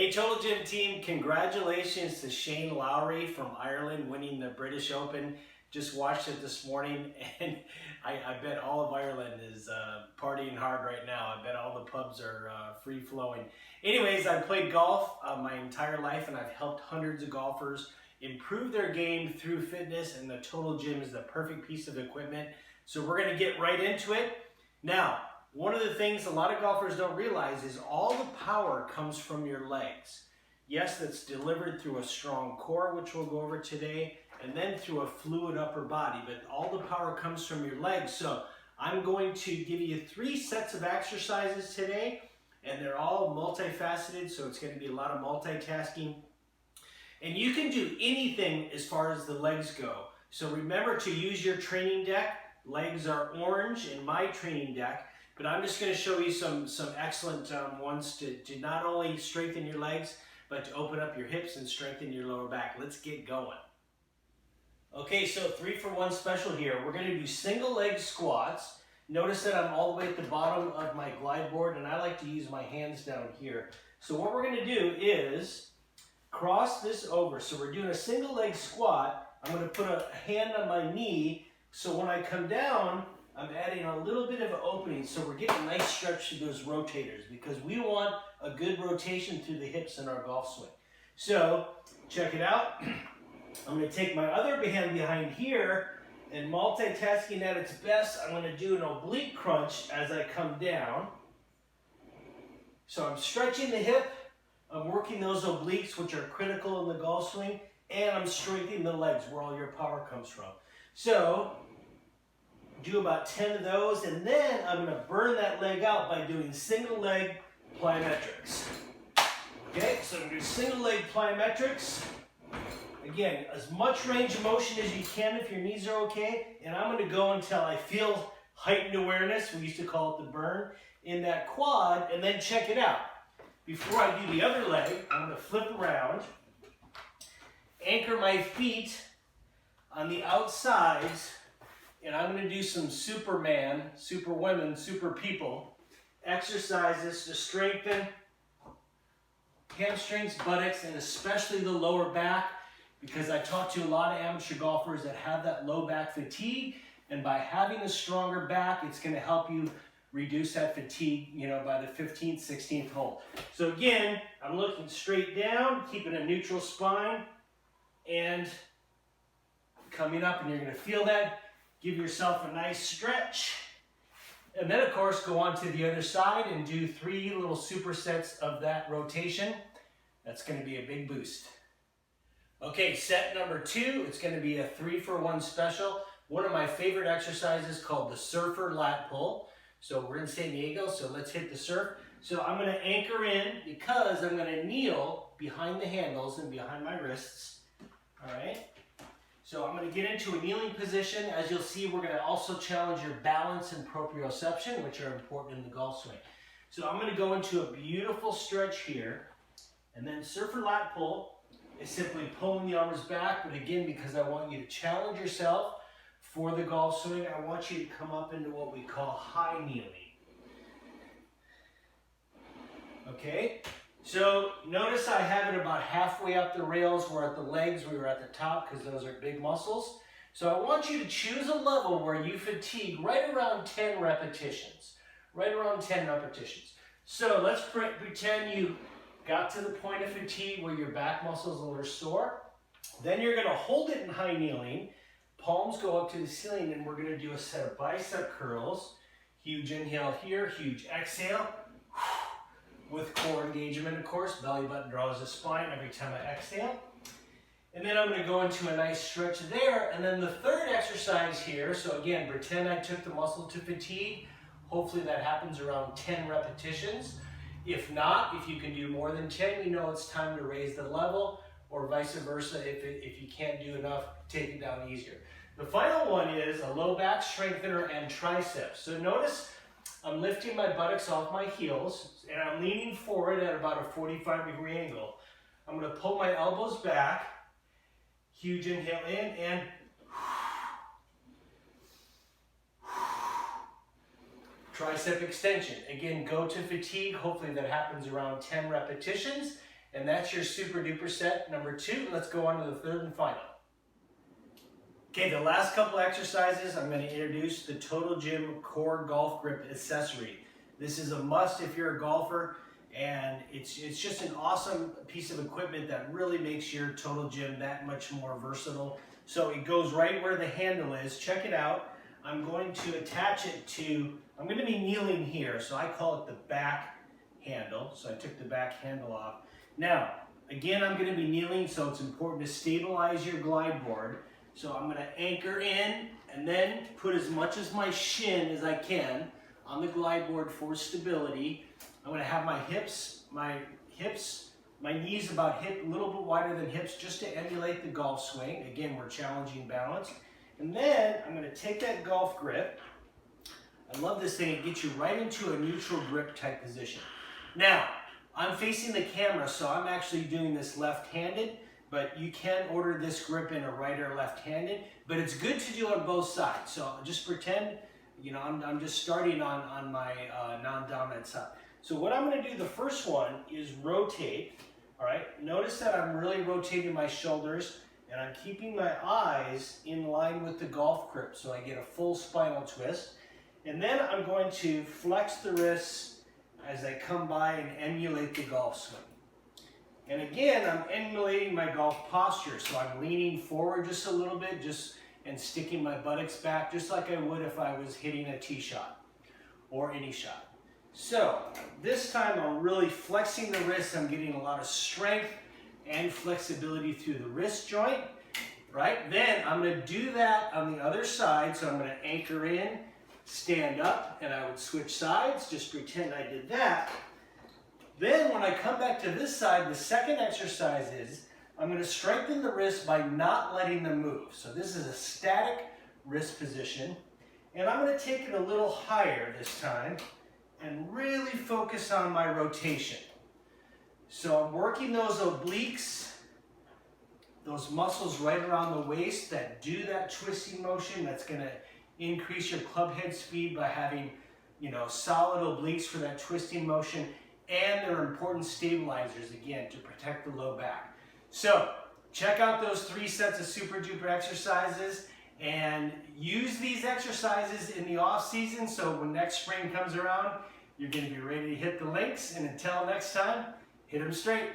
Hey Total Gym team, congratulations to Shane Lowry from Ireland winning the British Open. Just watched it this morning and I bet all of Ireland is partying hard right now. I bet all the pubs are free flowing. Anyways, I played golf my entire life and I've helped hundreds of golfers improve their game through fitness, and the Total Gym is the perfect piece of equipment. So we're going to get right into it. Now, one of the things a lot of golfers don't realize is all the power comes from your legs. Yes, that's delivered through a strong core, which we'll go over today, and then through a fluid upper body, but all the power comes from your legs. So I'm going to give you 3 sets of exercises today, and they're all multifaceted, so it's going to be a lot of multitasking. And you can do anything as far as the legs go. So remember to use your training deck. Legs are orange in my training deck. But I'm just going to show you some excellent ones to not only strengthen your legs, but to open up your hips and strengthen your lower back. Let's get going. Okay, so 3 for 1 special here. We're going to do single leg squats. Notice that I'm all the way at the bottom of my glide board, and I like to use my hands down here. So what we're going to do is cross this over. So we're doing a single leg squat. I'm going to put a hand on my knee, so when I come down, I'm adding a little bit of an opening, so we're getting a nice stretch to those rotators because we want a good rotation through the hips in our golf swing. So, check it out. I'm going to take my other hand behind here, and multitasking at its best, I'm going to do an oblique crunch as I come down. So I'm stretching the hip, I'm working those obliques, which are critical in the golf swing, and I'm strengthening the legs where all your power comes from. So, do about 10 of those, and then I'm going to burn that leg out by doing single leg plyometrics. Okay, so I'm going to do single leg plyometrics. Again, as much range of motion as you can if your knees are okay, and I'm going to go until I feel heightened awareness, we used to call it the burn, in that quad, and then check it out. Before I do the other leg, I'm going to flip around, anchor my feet on the outsides, and I'm going to do some Superman, Superwomen, Super People exercises to strengthen hamstrings, buttocks, and especially the lower back, because I talk to a lot of amateur golfers that have that low back fatigue, and by having a stronger back, it's going to help you reduce that fatigue, by the 15th, 16th hole. So again, I'm looking straight down, keeping a neutral spine, and coming up, and you're going to feel that. Give yourself a nice stretch. And then, of course, go on to the other side and do 3 little supersets of that rotation. That's going to be a big boost. Okay, set number 2. It's going to be a 3 for 1 special. One of my favorite exercises called the surfer lat pull. So we're in San Diego, so let's hit the surf. So I'm going to anchor in because I'm going to kneel behind the handles and behind my wrists. All right. So I'm going to get into a kneeling position. As you'll see, we're going to also challenge your balance and proprioception, which are important in the golf swing. So I'm going to go into a beautiful stretch here. And then surfer lat pull is simply pulling the arms back. But again, because I want you to challenge yourself for the golf swing, I want you to come up into what we call high kneeling. Okay? So notice I have it about halfway up the rails. We're at the legs, we were at the top because those are big muscles. So I want you to choose a level where you fatigue right around 10 repetitions. Right around 10 repetitions. So let's pretend you got to the point of fatigue where your back muscles are sore. Then you're going to hold it in high kneeling. Palms go up to the ceiling, and we're going to do a set of bicep curls. Huge inhale here, huge exhale. With core engagement, of course. Belly button draws the spine every time I exhale. And then I'm going to go into a nice stretch there. And then the third exercise here, so again, pretend I took the muscle to fatigue. Hopefully that happens around 10 repetitions. If not, if you can do more than 10, it's time to raise the level, or vice versa. If you can't do enough, take it down easier. The final one is a low back strengthener and triceps. So notice I'm lifting my buttocks off my heels, and I'm leaning forward at about a 45-degree angle. I'm going to pull my elbows back, huge inhale in, and tricep extension. Again, go to fatigue. Hopefully that happens around 10 repetitions. And that's your super duper set number 2. Let's go on to the third and final. Okay, the last couple exercises, I'm going to introduce the Total Gym Core Golf Grip Accessory. This is a must if you're a golfer, and it's just an awesome piece of equipment that really makes your Total Gym that much more versatile. So it goes right where the handle is. Check it out. I'm going to attach it to, I'm going to be kneeling here, so I call it the back handle. So I took the back handle off. Now, again, I'm going to be kneeling, so it's important to stabilize your glide board. So I'm going to anchor in and then put as much as my shin as I can on the glide board for stability. I'm going to have my knees about hip, a little bit wider than hips, just to emulate the golf swing. Again, we're challenging balance. And then I'm going to take that golf grip. I love this thing. It gets you right into a neutral grip type position. Now, I'm facing the camera, so I'm actually doing this left-handed, but you can order this grip in a right or left-handed, but it's good to do on both sides. So just pretend, you know, I'm just starting on my non-dominant side. So what I'm going to do, the first one is rotate. All right, notice that I'm really rotating my shoulders, and I'm keeping my eyes in line with the golf grip, so I get a full spinal twist. And then I'm going to flex the wrists as I come by and emulate the golf swing. And again, I'm emulating my golf posture, so I'm leaning forward just a little bit, and sticking my buttocks back, just like I would if I was hitting a tee shot or any shot. So this time I'm really flexing the wrists. I'm getting a lot of strength and flexibility through the wrist joint, right? Then I'm going to do that on the other side, so I'm going to anchor in, stand up, and I would switch sides, just pretend I did that. Then when I come back to this side, the second exercise is I'm going to strengthen the wrist by not letting them move. So this is a static wrist position, and I'm going to take it a little higher this time and really focus on my rotation. So I'm working those obliques, those muscles right around the waist that do that twisting motion. That's going to increase your club head speed by having, you know, solid obliques for that twisting motion, and they're important stabilizers, again, to protect the low back. So check out those 3 sets of super duper exercises and use these exercises in the off season, so when next spring comes around, you're going to be ready to hit the links. And until next time, hit them straight.